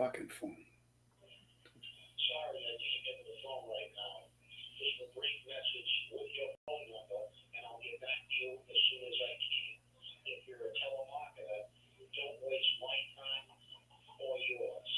fucking phone. Sorry, I can't get to the phone right now. Leave a brief message with your phone number, and I'll get back to you as soon as I can. If you're a telemarketer, don't waste my time or yours.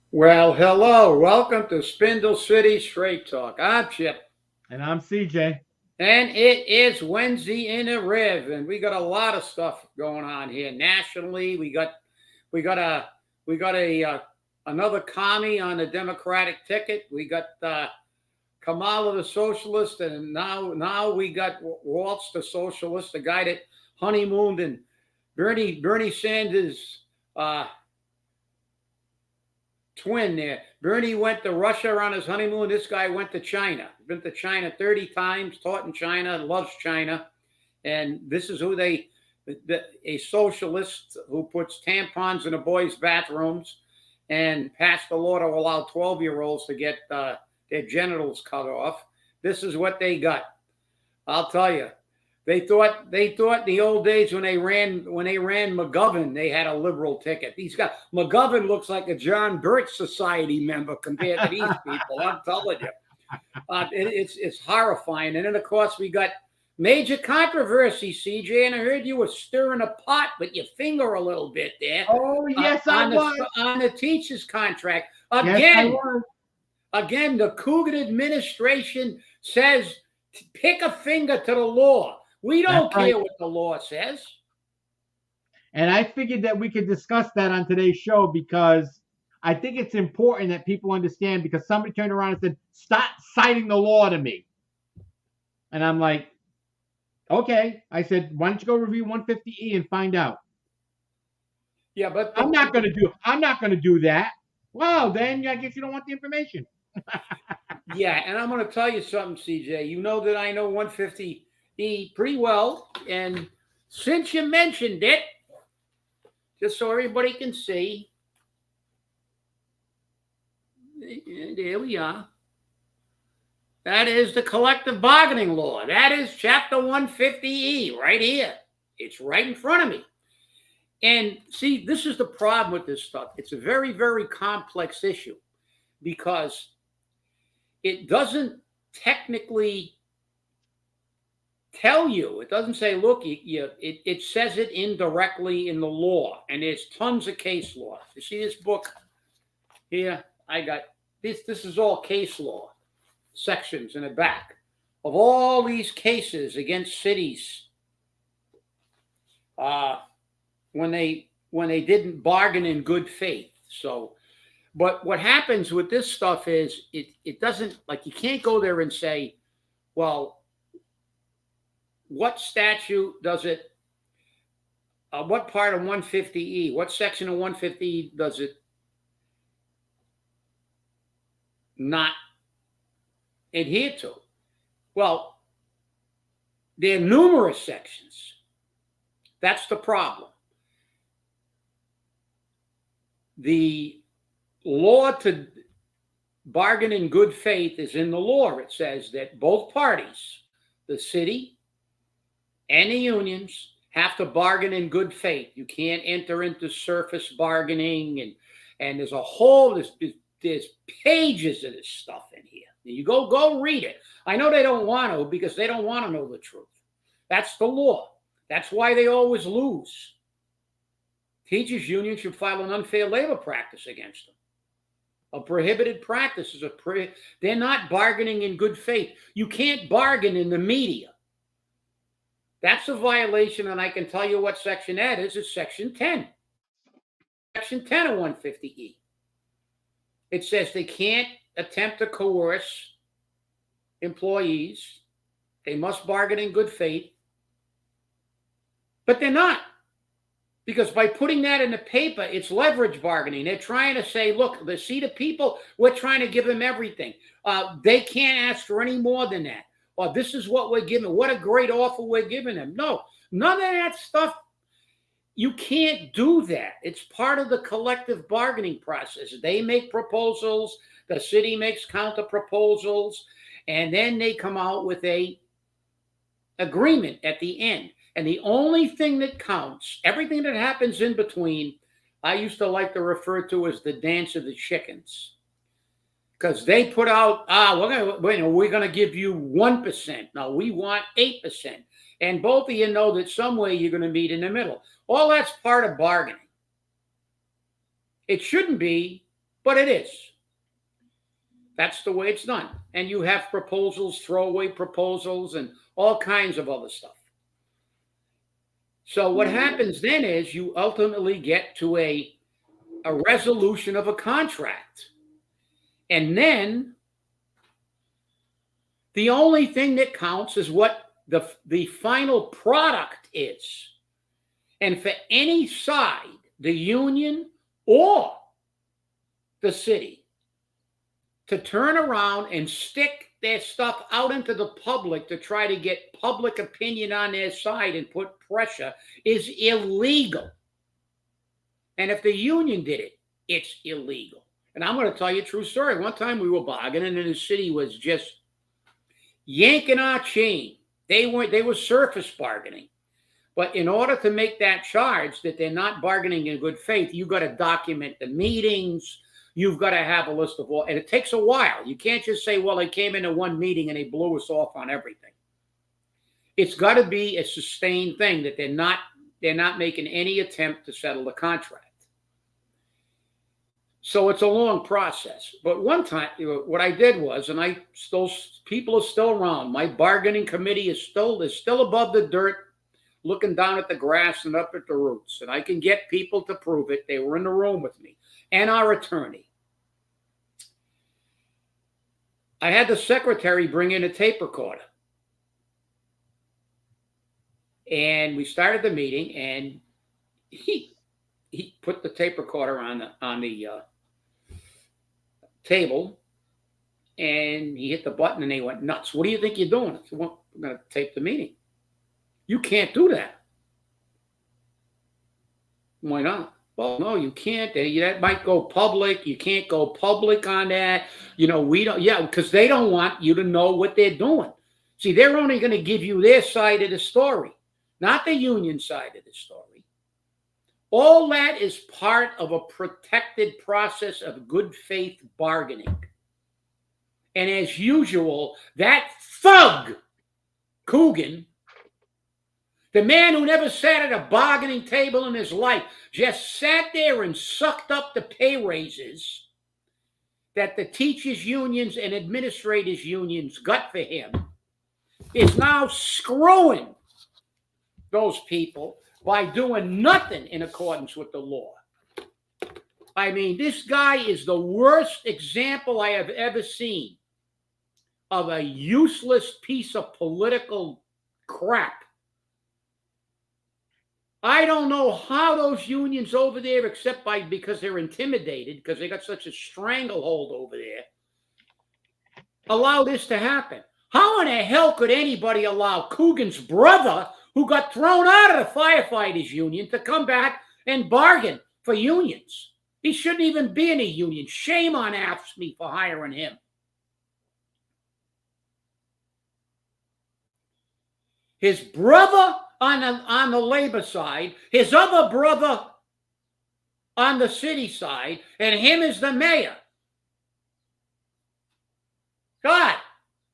Well, hello. Welcome to Spindle City Straight Talk. I'm Chip. And I'm CJ. And it is Wednesday in a Riv, and we got a lot of stuff going on here nationally. We got another commie on the Democratic ticket. We got Kamala the socialist, and now we got Waltz the socialist, the guy that honeymooned, and Bernie Sanders' twin there. Bernie went to Russia on his honeymoon. This guy went to China. Been to China 30 times, taught in China, loves China. And this is who a socialist who puts tampons in the boys' bathrooms and passed the law to allow 12-year-olds to get their genitals cut off. This is what they got. I'll tell you. They thought in the old days when they ran McGovern, they had a liberal ticket. McGovern looks like a John Birch Society member compared to these people. I'm telling you, it's horrifying. And then of course we got major controversy, CJ. And I heard you were stirring a pot with your finger a little bit there. Oh yes, I was on the teacher's contract again. Yes, I was. Again, the Coogan administration says pick a finger to the law. We don't care what the law says. And I figured that we could discuss that on today's show because I think it's important that people understand, because somebody turned around and said, stop citing the law to me. And I'm like, okay. I said, why don't you go review 150E and find out? Yeah, but I'm not going to do that. Well, then I guess you don't want the information. Yeah, and I'm going to tell you something, CJ. You know that I know 150E pretty well, and since you mentioned it, just so everybody can see, there we are. That is the collective bargaining law. That is chapter 150E right here. It's right in front of me. And see, this is the problem with this stuff. It's a very, very complex issue because it doesn't technically tell you. It doesn't say, look, it says it indirectly in the law, and there's tons of case law. You see this book here? I got this. This is all case law sections in the back of all these cases against cities when they didn't bargain in good faith. So, but what happens with this stuff is it doesn't, like, you can't go there and say, well, what statute does it, what part of 150E, what section of 150E does it not adhere to? Well, there are numerous sections. That's the problem. The law to bargain in good faith is in the law. It says that both parties, the city and the unions, have to bargain in good faith. You can't enter into surface bargaining, and there's a whole there's pages of this stuff in here. You go read it. I know they don't want to because they don't want to know the truth. That's the law. That's why they always lose. Teachers' union should file an unfair labor practice against them. A prohibited practice is they're not bargaining in good faith. You can't bargain in the media. That's a violation, and I can tell you what section that is. It's section 10. Section 10 of 150E. It says they can't attempt to coerce employees. They must bargain in good faith. But they're not. Because by putting that in the paper, it's leverage bargaining. They're trying to say, look, see the people, we're trying to give them everything. They can't ask for any more than that. Or this is what we're giving. What a great offer we're giving them. No, none of that stuff. You can't do that. It's part of the collective bargaining process. They make proposals. The city makes counter proposals. And then they come out with a agreement at the end. And the only thing that counts, everything that happens in between, I used to like to refer to as the dance of the chickens. Because they put out, we're going to give you 1%. No, we want 8%. And both of you know that some way you're going to meet in the middle. All that's part of bargaining. It shouldn't be, but it is. That's the way it's done. And you have proposals, throwaway proposals, and all kinds of other stuff. So what happens then is you ultimately get to a resolution of a contract. And then the only thing that counts is what the final product is. And for any side, the union or the city, to turn around and stick their stuff out into the public to try to get public opinion on their side and put pressure is illegal. And if the union did it, it's illegal. And I'm going to tell you a true story. One time we were bargaining and the city was just yanking our chain. They were surface bargaining. But in order to make that charge that they're not bargaining in good faith, you've got to document the meetings. You've got to have a list of all, and it takes a while. You can't just say, well, they came into one meeting and they blew us off on everything. It's got to be a sustained thing that they're not making any attempt to settle the contract. So it's a long process. But one time, what I did was, and people are still around. My bargaining committee is still above the dirt, looking down at the grass and up at the roots. And I can get people to prove it. They were in the room with me and our attorney. I had the secretary bring in a tape recorder. And we started the meeting, and he put the tape recorder on the table, and he hit the button, and they went nuts. What do you think you're doing? I said, well, I'm going to tape the meeting. You can't do that. Why not? Well, no, you can't. That might go public. You can't go public on that. We don't. Yeah, because they don't want you to know what they're doing. See, they're only going to give you their side of the story, not the union side of the story. All that is part of a protected process of good faith bargaining. And as usual, that thug, Coogan, the man who never sat at a bargaining table in his life, just sat there and sucked up the pay raises that the teachers' unions and administrators' unions got for him, is now screwing those people by doing nothing in accordance with the law. I mean, this guy is the worst example I have ever seen of a useless piece of political crap. I don't know how those unions over there, except because they're intimidated, because they got such a stranglehold over there, allow this to happen. How in the hell could anybody allow Coogan's brother, who got thrown out of the firefighters union, to come back and bargain for unions? He shouldn't even be in a union. Shame on AFSCME for hiring him. His brother on the labor side, his other brother on the city side, and him as the mayor. God,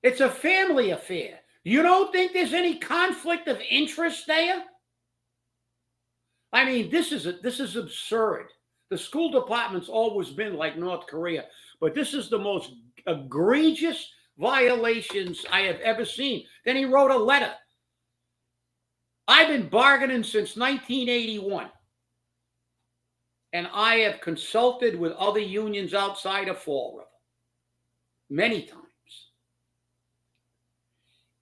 it's a family affair. You don't think there's any conflict of interest there? I mean, this is absurd. The school department's always been like North Korea, but this is the most egregious violations I have ever seen. Then he wrote a letter. I've been bargaining since 1981. and I have consulted with other unions outside of Fall River many times.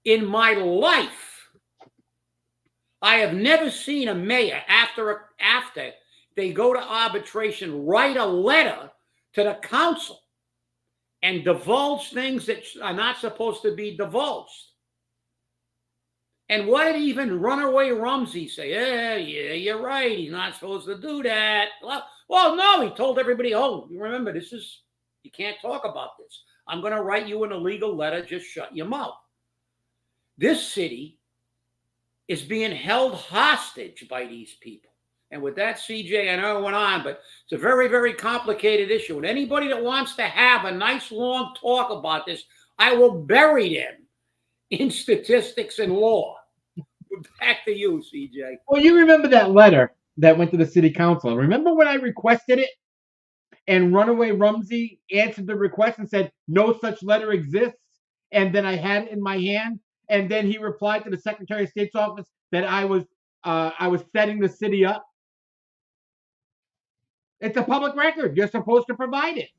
In my life, I have never seen a mayor, after they go to arbitration, write a letter to the council and divulge things that are not supposed to be divulged. And what did even Runaway Rumsey say? Yeah, you're right. He's not supposed to do that. Well, no, he told everybody, oh, remember, you can't talk about this. I'm going to write you an illegal letter. Just shut your mouth. This city is being held hostage by these people. And with that, CJ, I know it went on, but it's a very, very complicated issue. And anybody that wants to have a nice long talk about this, I will bury them in statistics and law. Back to you, CJ. Well, you remember that letter that went to the city council. Remember when I requested it and Runaway Rumsey answered the request and said, no such letter exists? And then I had it in my hand. And then he replied to the Secretary of State's office that I was setting the city up. It's a public record. You're supposed to provide it.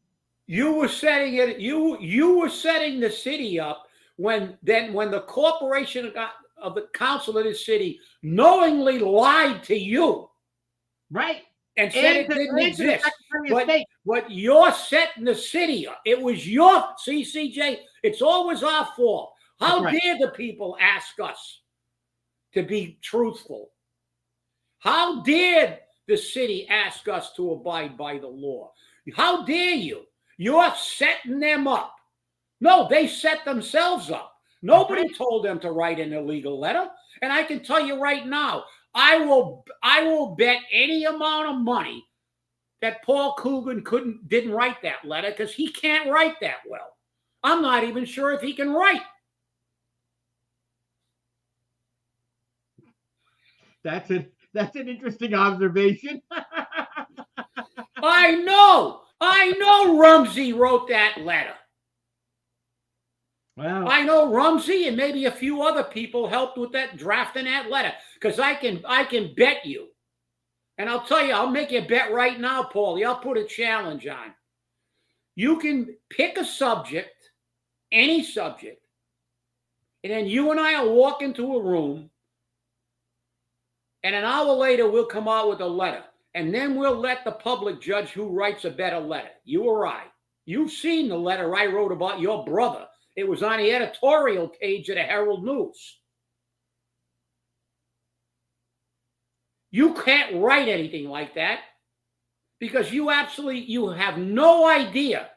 You were setting it. You were setting the city up when the corporation of the council of the city knowingly lied to you, right? And said it didn't exist. But you're setting the city up. It was your CJ. It's always our fault. How dare the people ask us to be truthful? How dare the city ask us to abide by the law? How dare you? You're setting them up. No, they set themselves up. Nobody told them to write an illegal letter. And I can tell you right now, I will bet any amount of money that Paul Coogan didn't write that letter, because he can't write that well. I'm not even sure if he can write. That's an interesting observation. I know Rumsey wrote that letter. Well, I know Rumsey and maybe a few other people helped with that, drafting that letter, because I can bet you. And I'll tell you, I'll make you a bet right now, Paulie. I'll put a challenge on. You can pick a subject, any subject, and then you and I will walk into a room, and an hour later we'll come out with a letter. And then we'll let the public judge who writes a better letter, you or I. You've seen the letter I wrote about your brother. It was on the editorial page of the Herald News. You can't write anything like that because you have no idea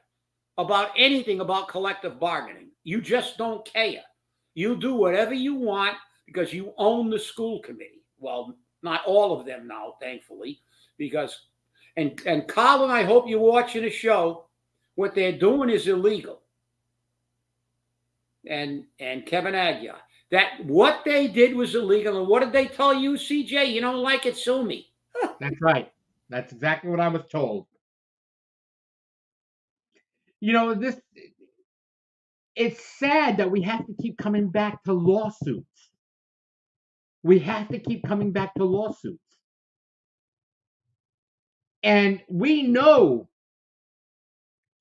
about anything about collective bargaining. You just don't care. You do whatever you want because you own the school committee. Well, not all of them now, thankfully, because, and Colin, I hope you're watching the show. What they're doing is illegal. And Kevin Aguirre, that what they did was illegal. And what did they tell you, CJ? You don't like it, sue me. That's right. That's exactly what I was told. You know, it's sad that we have to keep coming back to lawsuits. We have to keep coming back to lawsuits. And we know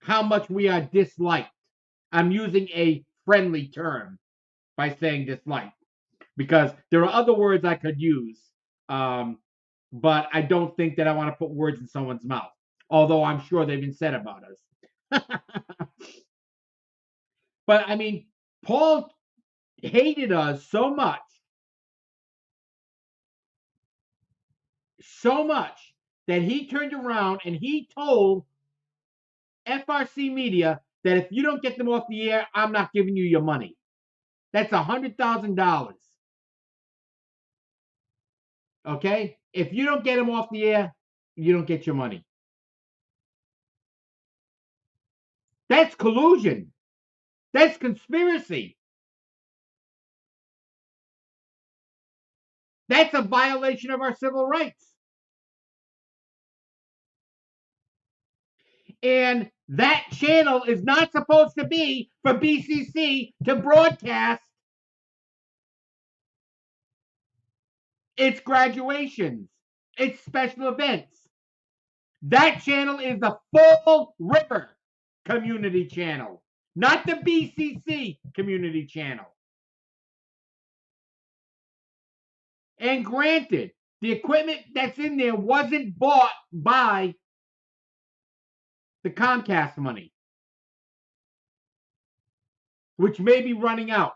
how much we are disliked. I'm using a friendly term by saying disliked, because there are other words I could use, but I don't think that I want to put words in someone's mouth, although I'm sure they've been said about us. But I mean, Paul hated us so much that he turned around and he told FRC Media that if you don't get them off the air, I'm not giving you your money. That's $100,000. Okay? If you don't get them off the air, you don't get your money. That's collusion. That's conspiracy. That's a violation of our civil rights. And that channel is not supposed to be for BCC to broadcast its graduations, its special events. That channel is the Fall River Community Channel, not the BCC Community Channel. And granted, the equipment that's in there wasn't bought by the Comcast money, which may be running out.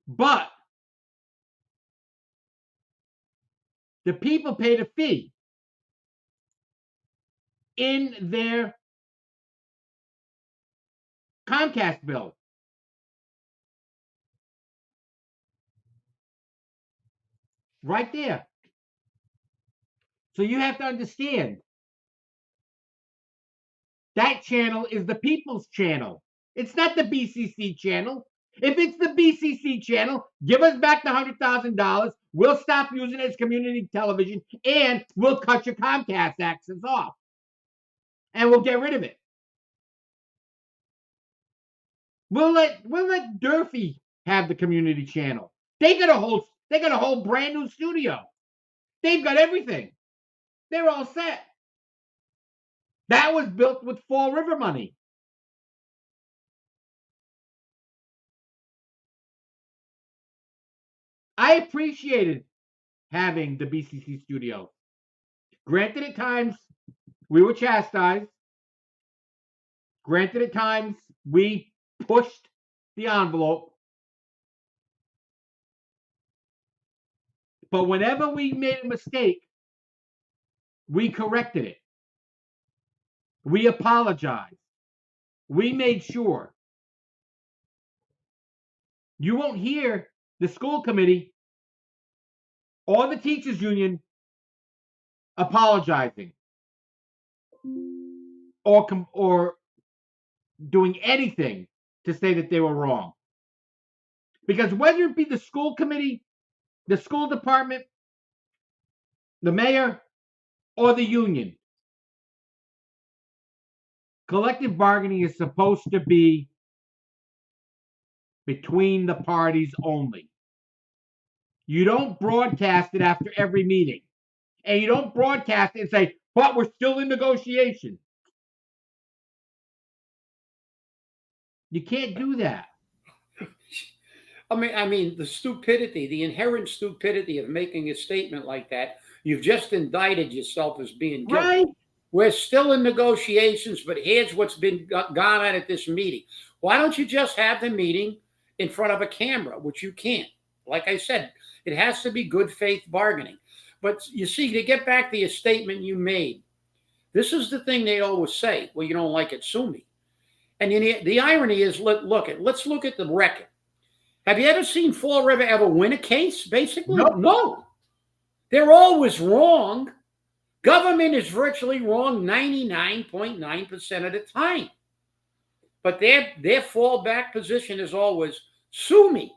But the people paid a fee in their Comcast bill. Right there. So you have to understand that channel is the people's channel. It's not the BCC channel. If it's the BCC channel, give us back the $100,000. We'll stop using it as community television, and we'll cut your Comcast access off, and we'll get rid of it. We'll let Durfee have the community channel. They got a whole brand new studio. They've got everything. They're all set. That was built with Fall River money. I appreciated having the BCC studio. Granted, at times we were chastised. Granted, at times we pushed the envelope. But whenever we made a mistake, we corrected it. We apologized. We made sure. You won't hear the school committee or the teachers union apologizing or doing anything to say that they were wrong. Because whether it be the school committee, the school department, the mayor, or the union, collective bargaining is supposed to be between the parties only. You don't broadcast it after every meeting. And you don't broadcast it and say, but we're still in negotiation. You can't do that. I mean, the stupidity, the inherent stupidity of making a statement like that, you've just indicted yourself as being guilty. Right? We're still in negotiations, but here's what's been gone on at this meeting. Why don't you just have the meeting in front of a camera, which you can't? Like I said, it has to be good faith bargaining. But you see, to get back to your statement you made, this is the thing they always say. Well, you don't like it, sue me. And the irony is, let's look at the record. Have you ever seen Fall River ever win a case, basically? No. They're always wrong. Government is virtually wrong 99.9% of the time. But their fallback position is always, sue me.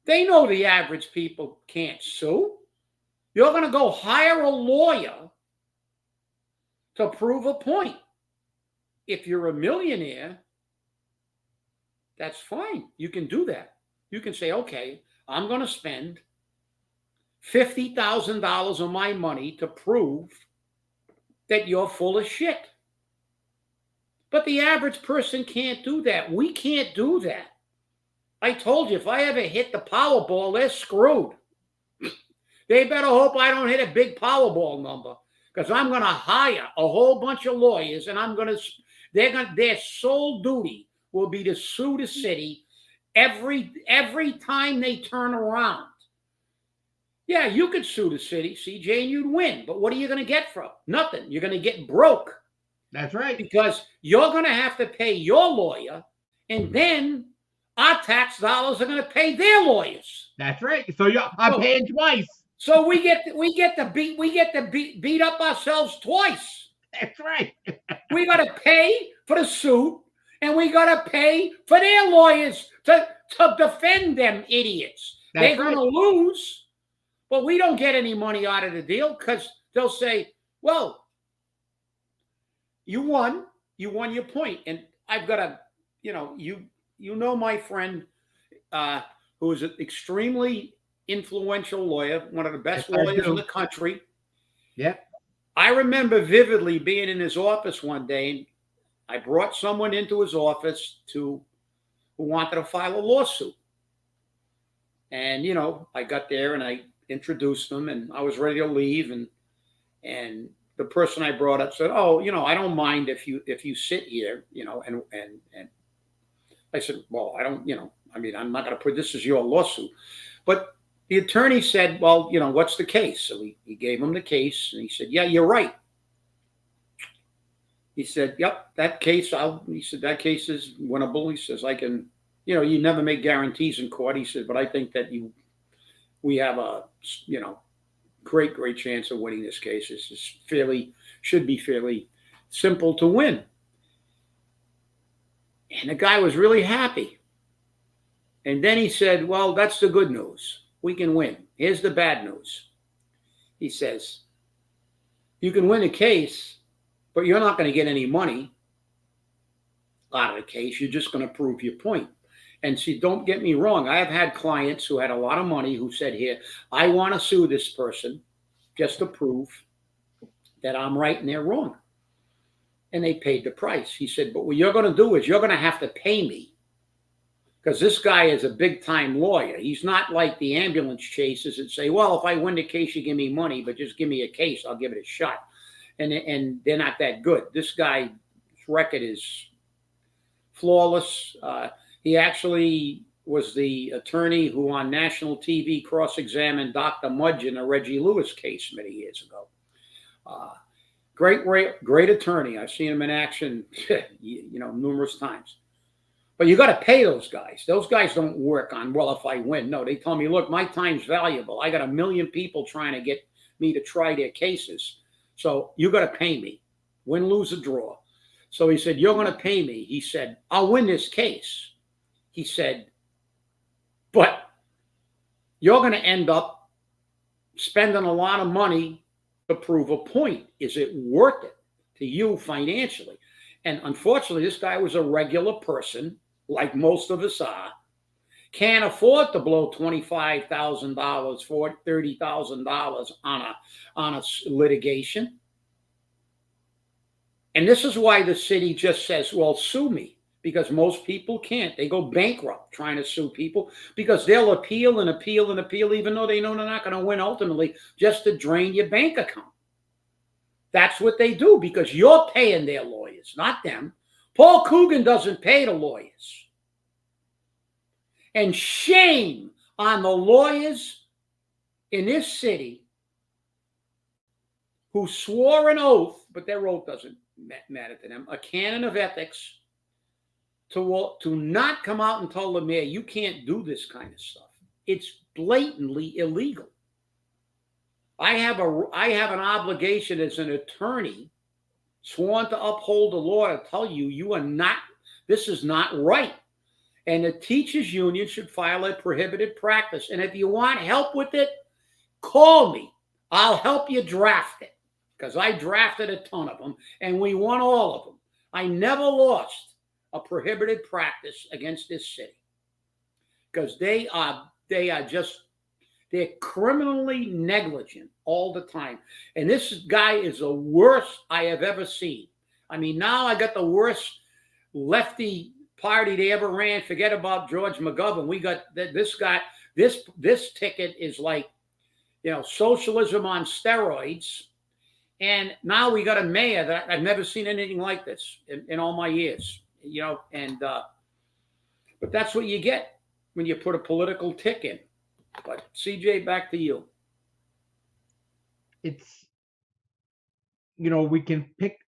They know the average people can't sue. You're going to go hire a lawyer to prove a point. If you're a millionaire, that's fine. You can do that. You can say, okay, I'm going to spend $50,000 of my money to prove that you're full of shit. But the average person can't do that. We can't do that. I told you, if I ever hit the Powerball, they're screwed. They better hope I don't hit a big Powerball number, because I'm going to hire a whole bunch of lawyers, and their sole duty will be to sue the city every time they turn around. Yeah, you could sue the city, CJ, and you'd win. But what are you going to get from it? Nothing. You're going to get broke. That's right. Because you're going to have to pay your lawyer, and then our tax dollars are going to pay their lawyers. That's right. So I'm paying twice. So we get to beat up ourselves twice. That's right. We got to pay for the suit, and we got to pay for their lawyers to defend them idiots. They're going to lose, but we don't get any money out of the deal, because they'll say, well, you won your point. And I've got a, you know my friend who is extremely influential lawyer, one of the best Yes, I lawyers in do. the country. Yep. I remember vividly being in his office one day, and I brought someone into his office who wanted to file a lawsuit. And I got there and I introduced them, and I was ready to leave, and the person I brought up said, "Oh, I don't mind if you sit here, and I said, "Well, I don't, I mean, I'm not going to put this as your lawsuit." But the attorney said, "Well, what's the case?" So he gave him the case, and he said, "Yeah, you're right." He said, "Yep, that case, he said, that case is winnable." He says, "I can, you never make guarantees in court." He said, "But I think that we have a, great chance of winning this case. This is should be fairly simple to win." And the guy was really happy. And then he said, "Well, that's the good news. We can win. Here's the bad news." He says, "You can win a case, but you're not going to get any money out of the case. You're just going to prove your point." And see, don't get me wrong. I have had clients who had a lot of money who said, "Here, I want to sue this person just to prove that I'm right and they're wrong." And they paid the price. He said, "But what you're going to do is you're going to have to pay me, because this guy is a big time lawyer. He's not like the ambulance chasers that say, 'Well, if I win the case, you give me money, but just give me a case, I'll give it a shot.'" And they're not that good. This guy's record is flawless. He actually was the attorney who on national TV cross-examined Dr. Mudge in a Reggie Lewis case many years ago. Great attorney. I've seen him in action, numerous times. But you got to pay those guys. Those guys don't work on, "Well, if I win." No, they tell me, "Look, my time's valuable. I got 1,000,000 people trying to get me to try their cases. So you got to pay me. Win, lose, or draw." So he said, "You're going to pay me." He said, "I'll win this case." He said, "But you're going to end up spending a lot of money to prove a point. Is it worth it to you financially?" And unfortunately, this guy was a regular person, like most of us are, can't afford to blow $25,000, $30,000 on a litigation. And this is why the city just says, "Well, sue me," because most people can't. They go bankrupt trying to sue people because they'll appeal and appeal and appeal, even though they know they're not going to win ultimately, just to drain your bank account. That's what they do because you're paying their lawyers, not them. Paul Coogan doesn't pay the lawyers. And shame on the lawyers in this city who swore an oath, but their oath doesn't matter to them, a canon of ethics, to not come out and tell the mayor, "You can't do this kind of stuff." It's blatantly illegal. I have an obligation as an attorney sworn to uphold the law to tell you this is not right. And the teachers union should file a prohibited practice. And if you want help with it, call me. I'll help you draft it, because I drafted a ton of them and we won all of them. I never lost a prohibited practice against this city because they're criminally negligent all the time. And this guy is the worst I have ever seen. I mean, now I got the worst lefty party they ever ran. Forget about George McGovern. We got this guy. This ticket is like, socialism on steroids. And now we got a mayor that I've never seen anything like this in all my years. But that's what you get when you put a political tick in. But CJ, back to you. It's we can pick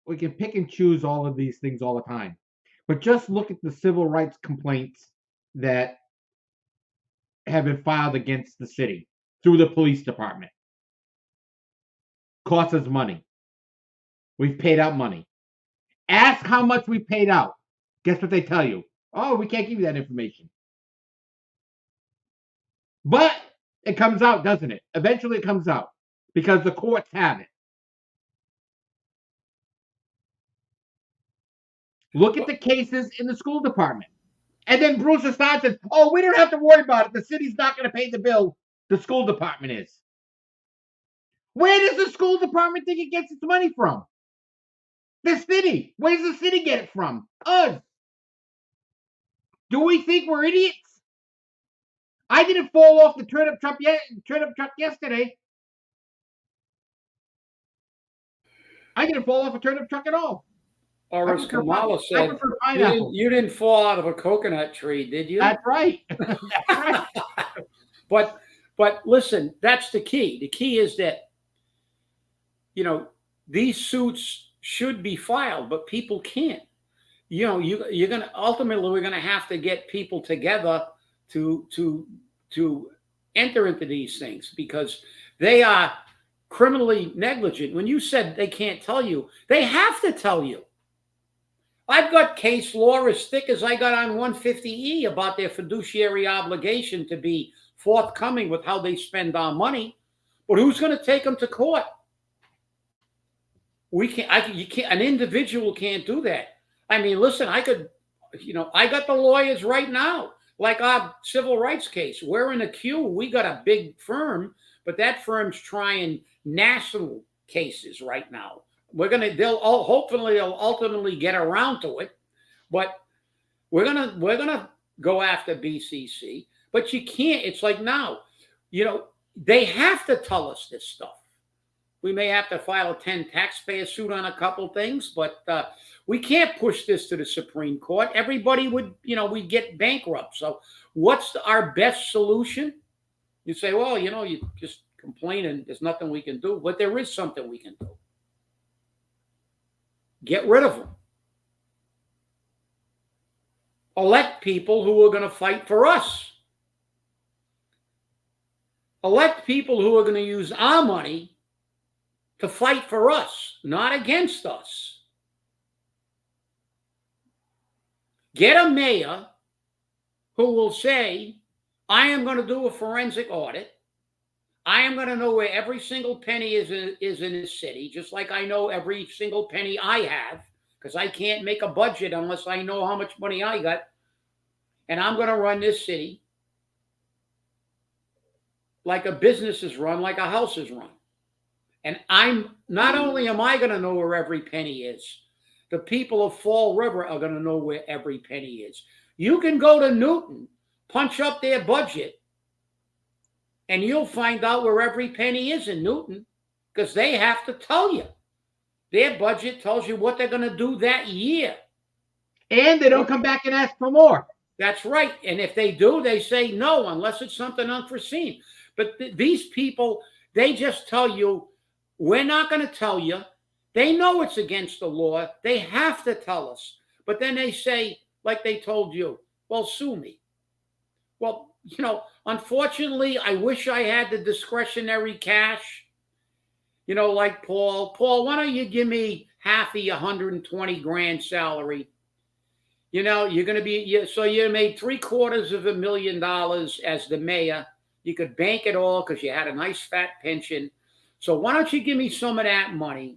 and choose all of these things all the time. But just look at the civil rights complaints that have been filed against the city through the police department. Costs us money. We've paid out money. Ask how much we paid out. Guess what they tell you? "Oh, we can't give you that information." But it comes out, doesn't it? Eventually it comes out because the courts have it. Look at the cases in the school department. And then Bruce Hassan says, "Oh, we don't have to worry about it. The city's not going to pay the bill." The school department is. Where does the school department think it gets its money from? The city. Where does the city get it from? Us. Do we think we're idiots? I didn't fall off the turnip truck yesterday. I didn't fall off a turnip truck at all. Or as Kamala said, you didn't fall out of a coconut tree, did you? That's right. That's right. But listen, that's the key. The key is that, these suits should be filed, but people can't. You're gonna ultimately we're gonna have to get people together to enter into these things because they are criminally negligent. When you said they can't tell you, they have to tell you. I've got case law as thick as I got on 150E about their fiduciary obligation to be forthcoming with how they spend our money. But who's going to take them to court? We can't. You can't. An individual can't do that. I mean, listen. I could. I got the lawyers right now. Like our civil rights case, we're in a queue. We got a big firm, but that firm's trying national cases right now. They'll ultimately get around to it, but we're gonna go after BCC. But you can't. It's like now, they have to tell us this stuff. We may have to file a 10 taxpayer suit on a couple things, but we can't push this to the Supreme Court. Everybody would, we'd get bankrupt. So what's our best solution? You say, well, you just complain and there's nothing we can do. But there is something we can do. Get rid of them. Elect people who are going to fight for us. Elect people who are going to use our money to fight for us, not against us. Get a mayor who will say, I am going to do a forensic audit. I am going to know where every single penny is in this city, just like I know every single penny I have, because I can't make a budget unless I know how much money I got. And I'm going to run this city like a business is run, like a house is run. And not only am I going to know where every penny is, the people of Fall River are going to know where every penny is. You can go to Newton, punch up their budget, and you'll find out where every penny is in Newton because they have to tell you. Their budget tells you what they're going to do that year. And they don't come back and ask for more. That's right. And if they do, they say no, unless it's something unforeseen. But these people, they just tell you, we're not going to tell you. They know it's against the law. They have to tell us. But then they say, like they told you, well, sue me. Well, unfortunately, I wish I had the discretionary cash. Like Paul. Paul, why don't you give me half of your 120 grand salary? You're going to be, so you made $750,000 as the mayor. You could bank it all because you had a nice fat pension. So why don't you give me some of that money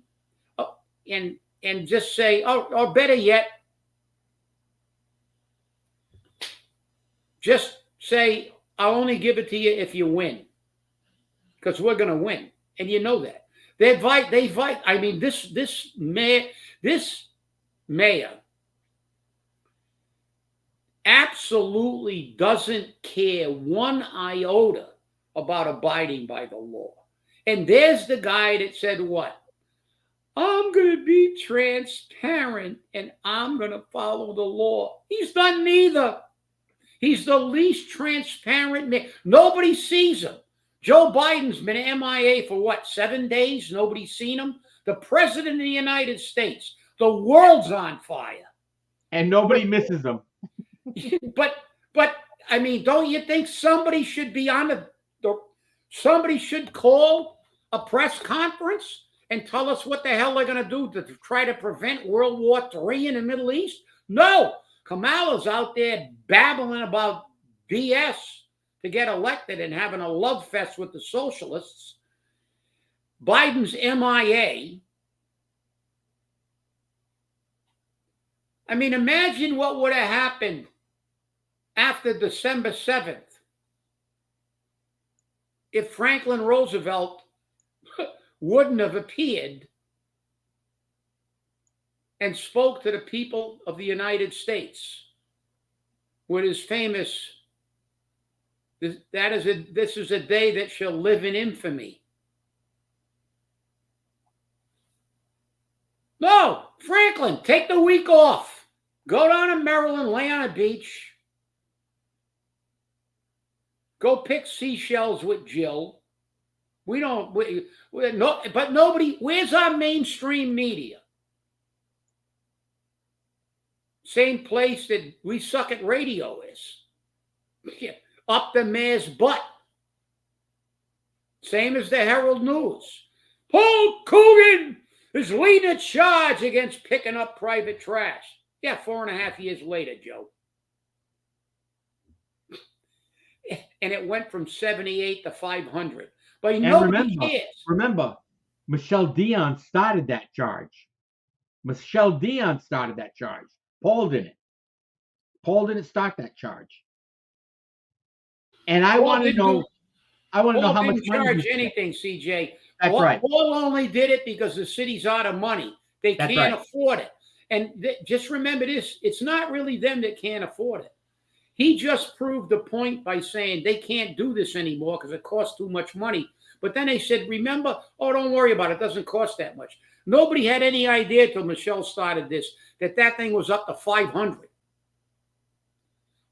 and just say, or better yet, just say, I'll only give it to you if you win, because we're going to win, and you know that. They fight. I mean, this mayor absolutely doesn't care one iota about abiding by the law. And there's the guy that said what? I'm going to be transparent and I'm going to follow the law. He's done neither. He's the least transparent man. Nobody sees him. Joe Biden's been MIA for what, 7 days? Nobody's seen him. The president of the United States. The world's on fire. And nobody misses him. But I mean, don't you think somebody should be on somebody should call a press conference and tell us what the hell they're going to do to try to prevent World War III in the Middle East? No. Kamala's out there babbling about BS to get elected and having a love fest with the socialists. Biden's MIA. I mean, imagine what would have happened after December 7th. if Franklin Roosevelt wouldn't have appeared and spoke to the people of the United States with his famous, this is a day that shall live in infamy. No, Franklin, take the week off. Go down to Maryland, lay on a beach. Go pick seashells with Jill. We don't, no, but nobody, where's our mainstream media? Same place that we suck at radio is. Up the mayor's butt. Same as the Herald News. Paul Coogan is leading a charge against picking up private trash. Yeah, 4.5 years later, Joe. And it went from 78 to 500. But nobody cares. Remember, Michelle Dion started that charge. Michelle Dion started that charge. Paul didn't. Paul didn't start that charge. And I want to know. I want to know how much money. Paul didn't charge anything, CJ. That's right. Paul only did it because the city's out of money. They can't afford it. And just remember this: it's not really them that can't afford it. He just proved the point by saying they can't do this anymore because it costs too much money. But then they said, remember, oh, don't worry about it. It doesn't cost that much. Nobody had any idea till Michelle started this that thing was up to 500.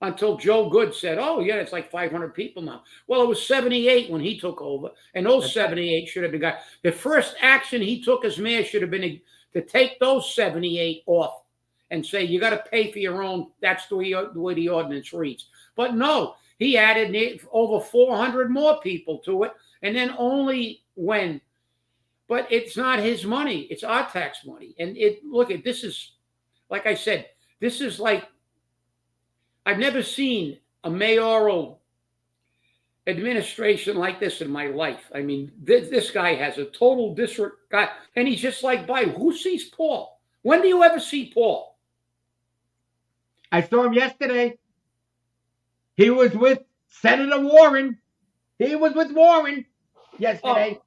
Until Joe Good said, oh, yeah, it's like 500 people now. Well, it was 78 when he took over. And those 78 should have been got. The first action he took as mayor should have been to take those 78 off and say, you got to pay for your own. That's the way the ordinance reads. But no, he added over 400 more people to it. And then only when, but it's not his money. It's our tax money. And look at, this is, like I said, this is like, I've never seen a mayoral administration like this in my life. I mean, this guy has a total disregard, and he's just like Biden. Who sees Paul? When do you ever see Paul? I saw him yesterday. He was with Senator Warren. He was with Warren yesterday.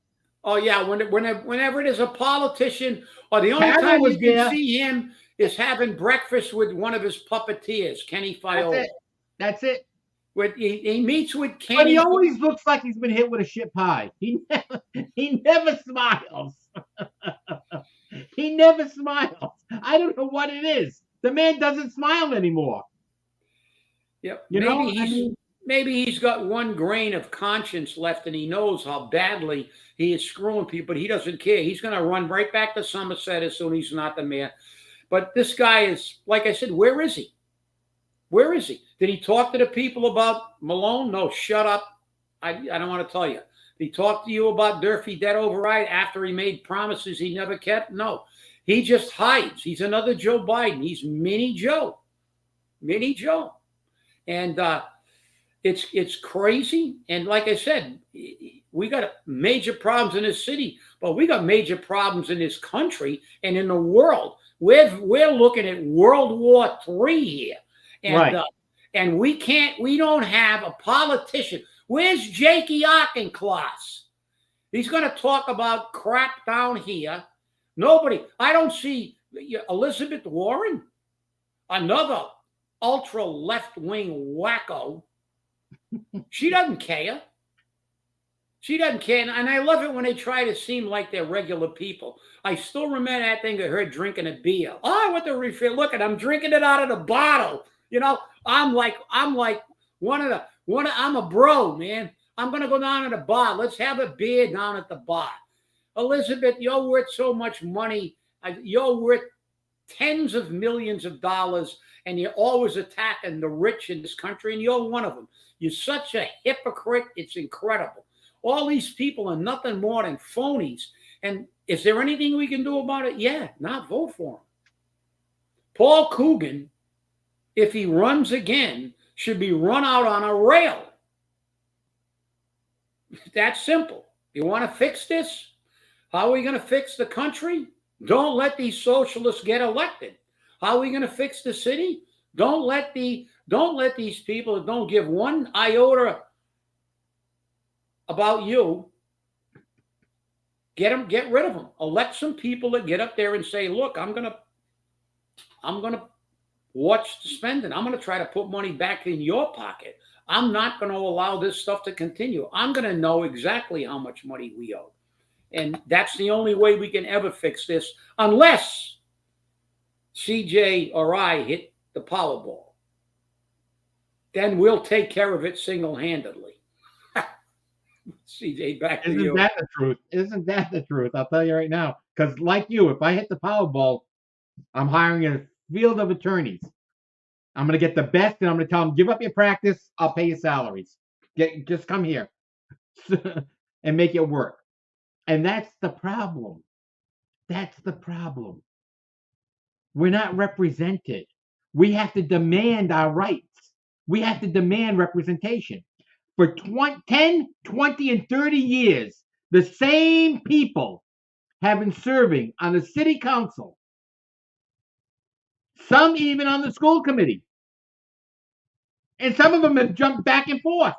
Oh yeah, whenever there's a politician, or the only time you can see him is having breakfast with one of his puppeteers, Kenny Fiola. That's it. He meets with Kenny. But he always looks like he's been hit with a shit pie. He never smiles. He never smiles. I don't know what it is. The man doesn't smile anymore. Yep. Maybe he's got one grain of conscience left, and he knows how badly he is screwing people, but he doesn't care. He's going to run right back to Somerset as soon as he's not the mayor. But this guy is, like I said, where is he? Where is he? Did he talk to the people about Malone? No, shut up. I don't want to tell you. Did he talk to you about Durfee debt override after he made promises he never kept? No. He just hides. He's another Joe Biden. He's Mini Joe. Mini Joe. And it's crazy. And like I said, we got major problems in this city, but we got major problems in this country and in the world. We're looking at World War III here. And, right. And we don't have a politician. Where's Jakey Auchincloss? He's going to talk about crap down here. Nobody. I don't see Elizabeth Warren, another ultra left-wing wacko. She doesn't care. She doesn't care. And I love it when they try to seem like they're regular people. I still remember that thing of her drinking a beer. Oh, I want to refill. Look at, I'm drinking it out of the bottle. You know, I'm like I'm a bro, man. I'm going to go down to the bar. Let's have a beer down at the bar. Elizabeth, you're worth so much money. You're worth tens of millions of dollars, and you're always attacking the rich in this country, and you're one of them. You're such a hypocrite. It's incredible. All these people are nothing more than phonies. And is there anything we can do about it? Yeah, not vote for him. Paul Coogan, if he runs again, should be run out on a rail. That's simple. You want to fix this? How are we going to fix the country? Don't let these socialists get elected. How are we going to fix the city? Don't let these people that don't give one iota about you, get rid of them. Elect some people that get up there and say, look, I'm gonna watch the spending. I'm gonna try to put money back in your pocket. I'm not going to allow this stuff to continue. I'm going to know exactly how much money we owe. And that's the only way we can ever fix this, unless CJ or I hit the Powerball. Then we'll take care of it single-handedly. CJ, back to you. Isn't that the truth? Isn't that the truth? I'll tell you right now. Because like you, if I hit the Powerball, I'm hiring a field of attorneys. I'm going to get the best, and I'm going to tell them, give up your practice, I'll pay your salaries. Just come here and make it work. And that's the problem. That's the problem. We're not represented. We have to demand our rights. We have to demand representation. For 10, 20, and 30 years, the same people have been serving on the city council, some even on the school committee. And some of them have jumped back and forth.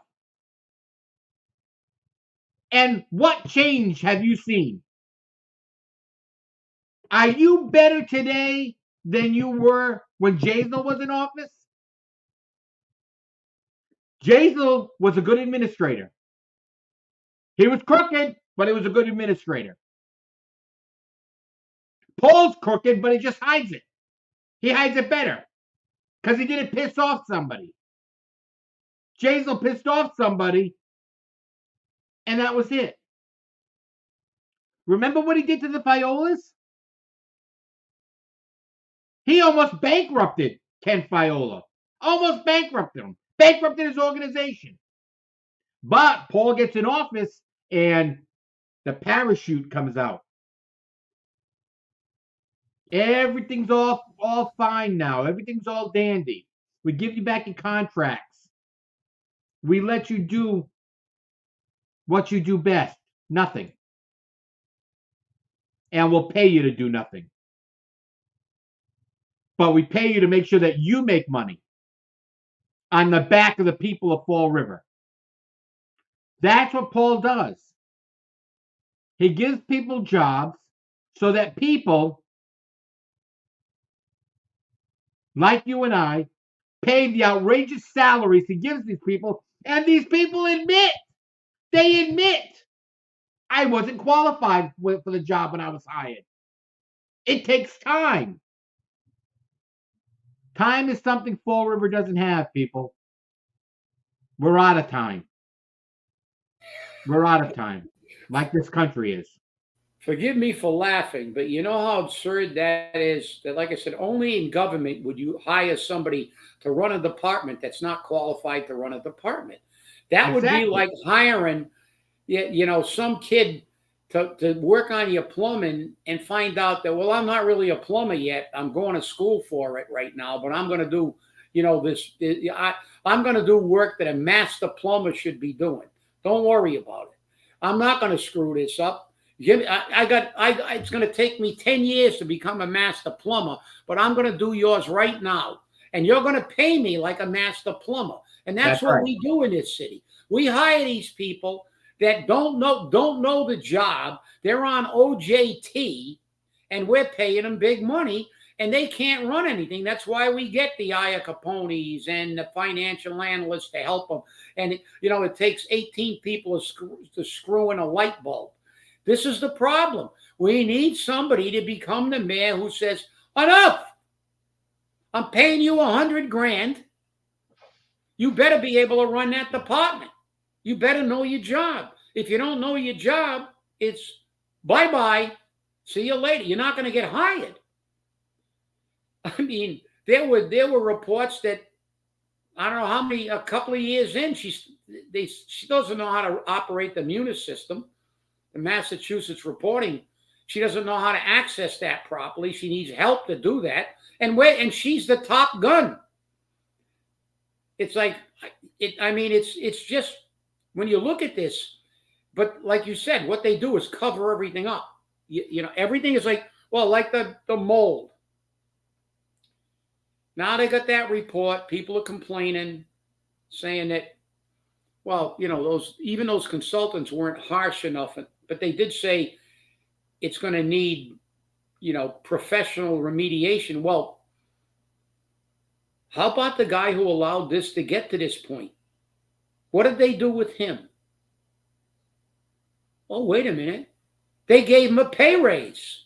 And what change have you seen? Are you better today than you were when Jaisal was in office? Jaisal was a good administrator. He was crooked, but he was a good administrator. Paul's crooked, but he just hides it. He hides it better because he didn't piss off somebody. Jaisal pissed off somebody, and that was it. Remember what he did to the Fiolas? He almost bankrupted Ken Fiola. Almost bankrupted him. Bankrupted his organization. But Paul gets in office, and the parachute comes out. Everything's all fine now. Everything's all dandy. We give you back your contracts. We let you do what you do best. Nothing. And we'll pay you to do nothing. But we pay you to make sure that you make money on the back of the people of Fall River. That's what Paul does. He gives people jobs so that people like you and I pay the outrageous salaries he gives these people, and these people admit, I wasn't qualified for the job when I was hired. It takes time. Time is something Fall River doesn't have, people. We're out of time. We're out of time, like this country is. Forgive me for laughing, but you know how absurd that is? That, like I said, only in government would you hire somebody to run a department that's not qualified to run a department. That would be like hiring, some kid to work on your plumbing and find out that, well, I'm not really a plumber yet. I'm going to school for it right now, but I'm going to do, I'm going to do work that a master plumber should be doing. Don't worry about it. I'm not going to screw this up. It's going to take me 10 years to become a master plumber, but I'm going to do yours right now. And you're going to pay me like a master plumber. And that's what we do in this city. We hire these people that don't know the job. They're on OJT, and we're paying them big money, and they can't run anything. That's why we get the Aya Capones and the financial analysts to help them. And, it takes 18 people to screw in a light bulb. This is the problem. We need somebody to become the mayor who says, enough. I'm paying you $100,000. You better be able to run that department. You better know your job. If you don't know your job, it's bye-bye. See you later. You're not going to get hired. I mean, there were reports that, I don't know how many, a couple of years in, she doesn't know how to operate the Munis system, the Massachusetts reporting. She doesn't know how to access that properly. She needs help to do that. And she's the top gun. It's like, it's just, when you look at this, but like you said, what they do is cover everything up. Everything is like the mold. Now they got that report. People are complaining, saying that Well, those consultants weren't harsh enough, but they did say it's going to need, professional remediation. Well, how about the guy who allowed this to get to this point? What did they do with him? Oh, wait a minute. They gave him a pay raise.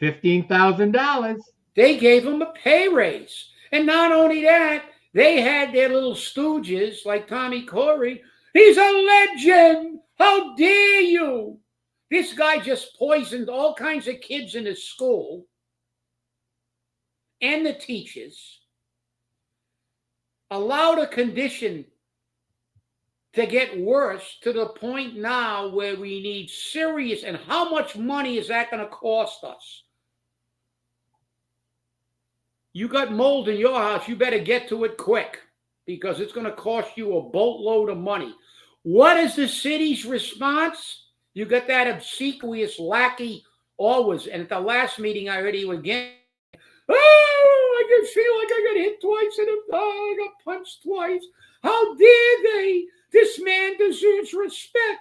$15,000. They gave him a pay raise. And not only that, they had their little stooges like Tommy Corey. He's a legend. How dare you? This guy just poisoned all kinds of kids in his school and the teachers. Allowed a condition to get worse to the point now where we need serious, and how much money is that going to cost us? You got mold in your house, you better get to it quick because it's going to cost you a boatload of money. What is the city's response? You got that obsequious lackey always, and at the last meeting I heard you again. Oh, I just feel like I got hit twice and I got punched twice. How dare they? This man deserves respect.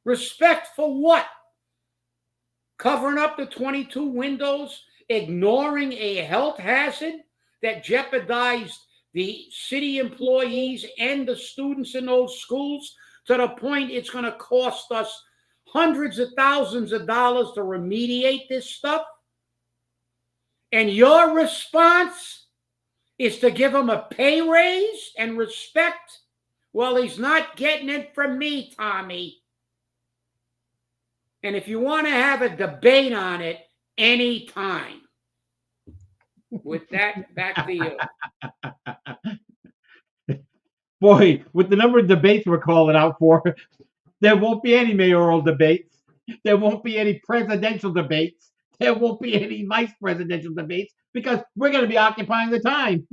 Respect for what? Covering up the 22 windows, ignoring a health hazard that jeopardized the city employees and the students in those schools to the point it's going to cost us hundreds of thousands of dollars to remediate this stuff. And your response is to give him a pay raise and respect? Well, he's not getting it from me, Tommy. And if you want to have a debate on it, anytime. With that, back to you. Boy, with the number of debates we're calling out for, there won't be any mayoral debates. There won't be any presidential debates. There won't be any vice presidential debates because we're going to be occupying the time.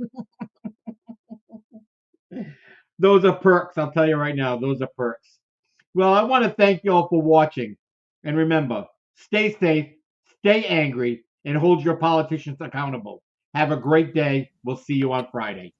Those are perks. I'll tell you right now, those are perks. Well, I want to thank you all for watching. And remember, stay safe, stay angry, and hold your politicians accountable. Have a great day. We'll see you on Friday.